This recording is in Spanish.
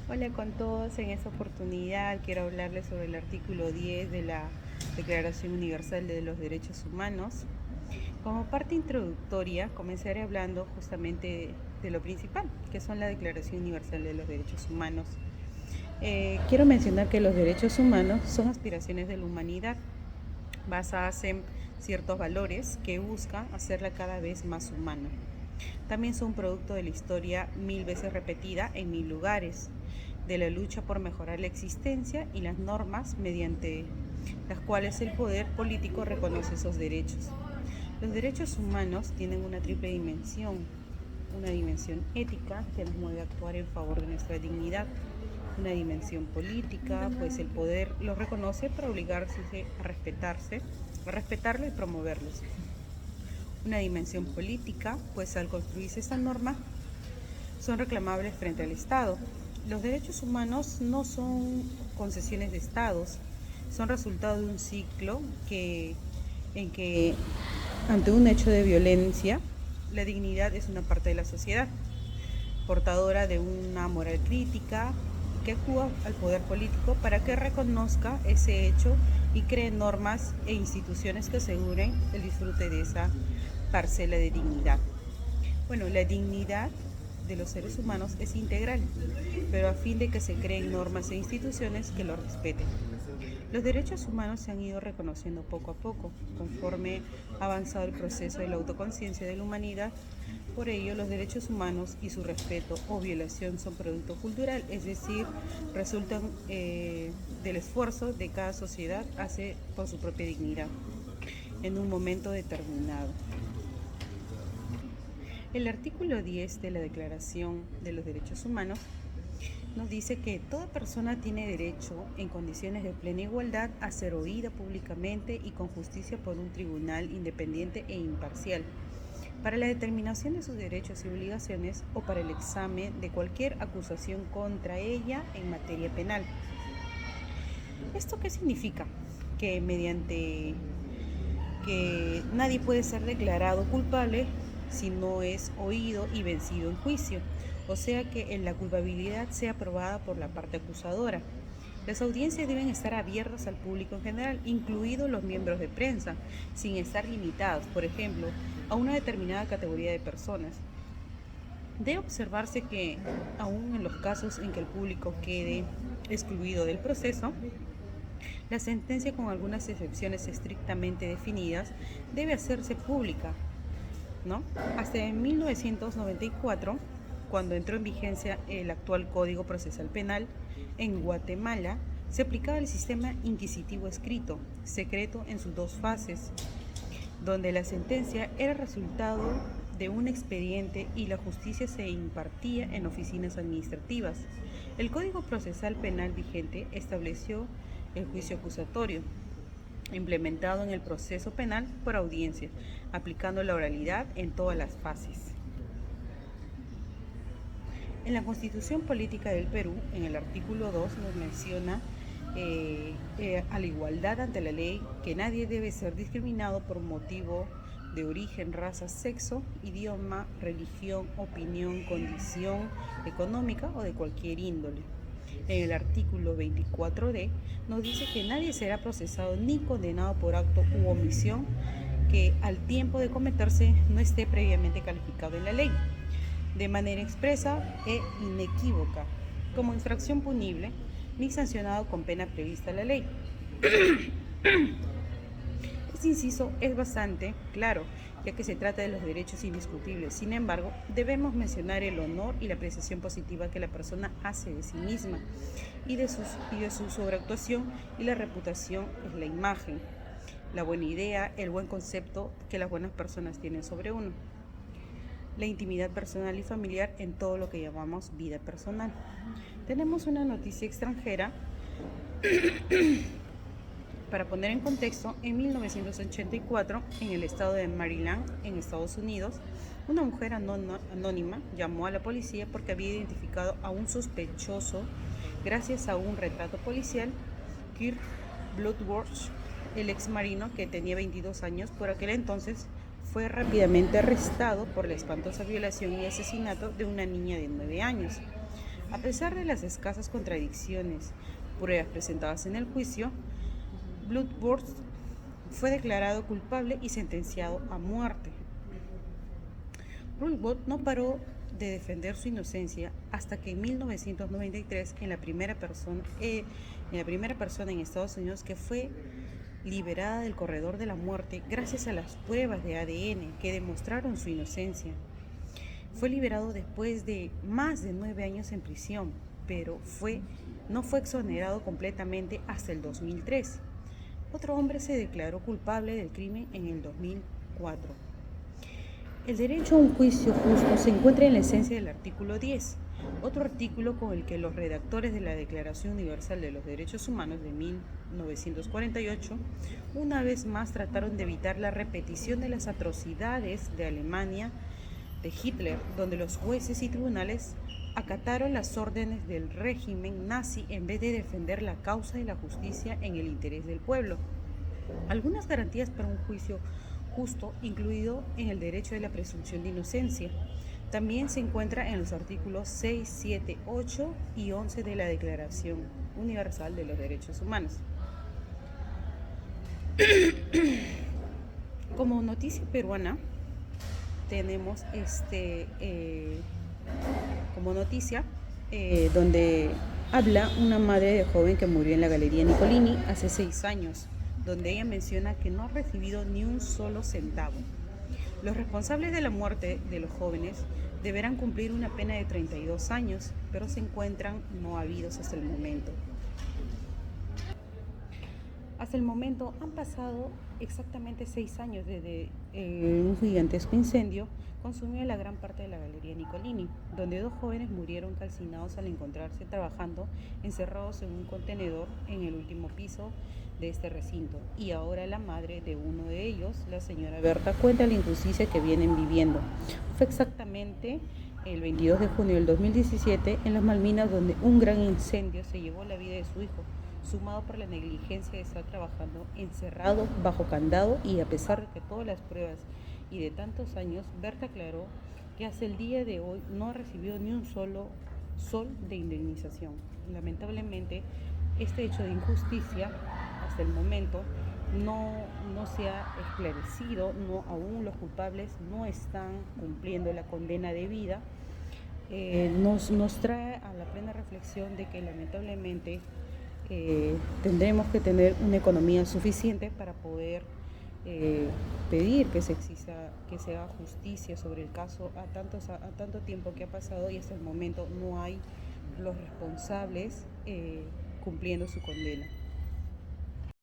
Hola con todos, en esta oportunidad quiero hablarles sobre el artículo 10 de la Declaración Universal de los Derechos Humanos. Como parte introductoria, comenzaré hablando justamente de lo principal, que son la Declaración Universal de los Derechos Humanos. Quiero mencionar que los derechos humanos son aspiraciones de la humanidad, basadas en ciertos valores que buscan hacerla cada vez más humana. También son producto de la historia mil veces repetida en mil lugares, de la lucha por mejorar la existencia y las normas mediante las cuales el poder político reconoce esos derechos. Los derechos humanos tienen una triple dimensión: una dimensión ética que nos mueve a actuar en favor de nuestra dignidad, una dimensión política, pues el poder los reconoce para obligarse a respetarlo y promoverlos. Una dimensión política, pues al construirse esta norma son reclamables frente al Estado. Los derechos humanos no son concesiones de estados, son resultado de un ciclo en que ante un hecho de violencia, la dignidad es una parte de la sociedad, portadora de una moral crítica que actúa al poder político para que reconozca ese hecho y cree normas e instituciones que aseguren el disfrute de esa parcela de dignidad. Bueno, la dignidad de los seres humanos es integral, pero a fin de que se creen normas e instituciones que lo respeten. Los derechos humanos se han ido reconociendo poco a poco, conforme ha avanzado el proceso de la autoconciencia de la humanidad. Por ello, los derechos humanos y su respeto o violación son producto cultural, es decir, resultan del esfuerzo de cada sociedad hace por su propia dignidad en un momento determinado. El artículo 10 de la Declaración de los Derechos Humanos nos dice que toda persona tiene derecho, en condiciones de plena igualdad, a ser oída públicamente y con justicia por un tribunal independiente e imparcial, para la determinación de sus derechos y obligaciones o para el examen de cualquier acusación contra ella en materia penal. ¿Esto qué significa? Que mediante que nadie puede ser declarado culpable si no es oído y vencido en juicio, o sea que la culpabilidad sea probada por la parte acusadora. Las audiencias deben estar abiertas al público en general, incluidos los miembros de prensa, sin estar limitadas, por ejemplo, a una determinada categoría de personas. Debe observarse que, aun en los casos en que el público quede excluido del proceso, la sentencia, con algunas excepciones estrictamente definidas, debe hacerse pública, ¿no? Hasta en 1994, cuando entró en vigencia el actual Código Procesal Penal, en Guatemala se aplicaba el sistema inquisitivo escrito, secreto en sus dos fases, donde la sentencia era resultado de un expediente y la justicia se impartía en oficinas administrativas. El Código Procesal Penal vigente estableció el juicio acusatorio, implementado en el proceso penal por audiencia, aplicando la oralidad en todas las fases. En la Constitución Política del Perú, en el artículo 2, nos menciona a la igualdad ante la ley, que nadie debe ser discriminado por motivo de origen, raza, sexo, idioma, religión, opinión, condición económica o de cualquier índole. En el artículo 24D nos dice que nadie será procesado ni condenado por acto u omisión que al tiempo de cometerse no esté previamente calificado en la ley, de manera expresa e inequívoca, como infracción punible, ni sancionado con pena prevista en la ley. Este inciso es bastante claro, ya que se trata de los derechos indiscutibles. Sin embargo, debemos mencionar el honor y la apreciación positiva que la persona hace de sí misma y de su sobreactuación, y la reputación es la imagen, la buena idea, el buen concepto que las buenas personas tienen sobre uno. La intimidad personal y familiar en todo lo que llamamos vida personal. Tenemos una noticia extranjera. Para poner en contexto, en 1984, en el estado de Maryland, en Estados Unidos, una mujer anónima llamó a la policía porque había identificado a un sospechoso gracias a un retrato policial. Kirk Bloodworth, el ex marino que tenía 22 años por aquel entonces, fue rápidamente arrestado por la espantosa violación y asesinato de una niña de 9 años. A pesar de las escasas contradicciones, pruebas presentadas en el juicio, Bloodworth fue declarado culpable y sentenciado a muerte. Bloodworth no paró de defender su inocencia hasta que en 1993, en la primera persona en Estados Unidos que fue liberada del corredor de la muerte gracias a las pruebas de ADN que demostraron su inocencia. Fue liberado después de más de 9 años en prisión, pero no fue exonerado completamente hasta el 2003. Otro hombre se declaró culpable del crimen en el 2004. El derecho a un juicio justo se encuentra en la esencia del artículo 10, otro artículo con el que los redactores de la Declaración Universal de los Derechos Humanos de 1948 una vez más trataron de evitar la repetición de las atrocidades de Alemania de Hitler, donde los jueces y tribunales acataron las órdenes del régimen nazi en vez de defender la causa de la justicia en el interés del pueblo. Algunas garantías para un juicio justo, incluido en el derecho de la presunción de inocencia, también se encuentra en los artículos 6, 7, 8 y 11 de la Declaración Universal de los Derechos Humanos. Como noticia peruana, tenemos como noticia donde habla una madre de joven que murió en la Galería Nicolini hace 6 años, donde ella menciona que no ha recibido ni un solo centavo. Los responsables de la muerte de los jóvenes deberán cumplir una pena de 32 años, pero se encuentran no habidos hasta el momento. Hasta el momento han pasado exactamente 6 años desde un gigantesco incendio consumió la gran parte de la Galería Nicolini, donde 2 jóvenes murieron calcinados al encontrarse trabajando encerrados en un contenedor en el último piso de este recinto. Y ahora la madre de uno de ellos, la señora Berta, cuenta la injusticia que vienen viviendo. Fue exactamente el 22 de junio del 2017 en las Malvinas, donde un gran incendio se llevó la vida de su hijo, sumado por la negligencia de estar trabajando encerrado bajo candado, y a pesar de que todas las pruebas y de tantos años, Berta aclaró que hasta el día de hoy no ha recibido ni un solo sol de indemnización. Lamentablemente, este hecho de injusticia hasta el momento no se ha esclarecido, aún los culpables no están cumpliendo la condena de vida. Nos trae a la plena reflexión de que lamentablemente tendremos que tener una economía suficiente para poder pedir que se haga justicia sobre el caso a tanto tiempo que ha pasado, y hasta el momento no hay los responsables cumpliendo su condena.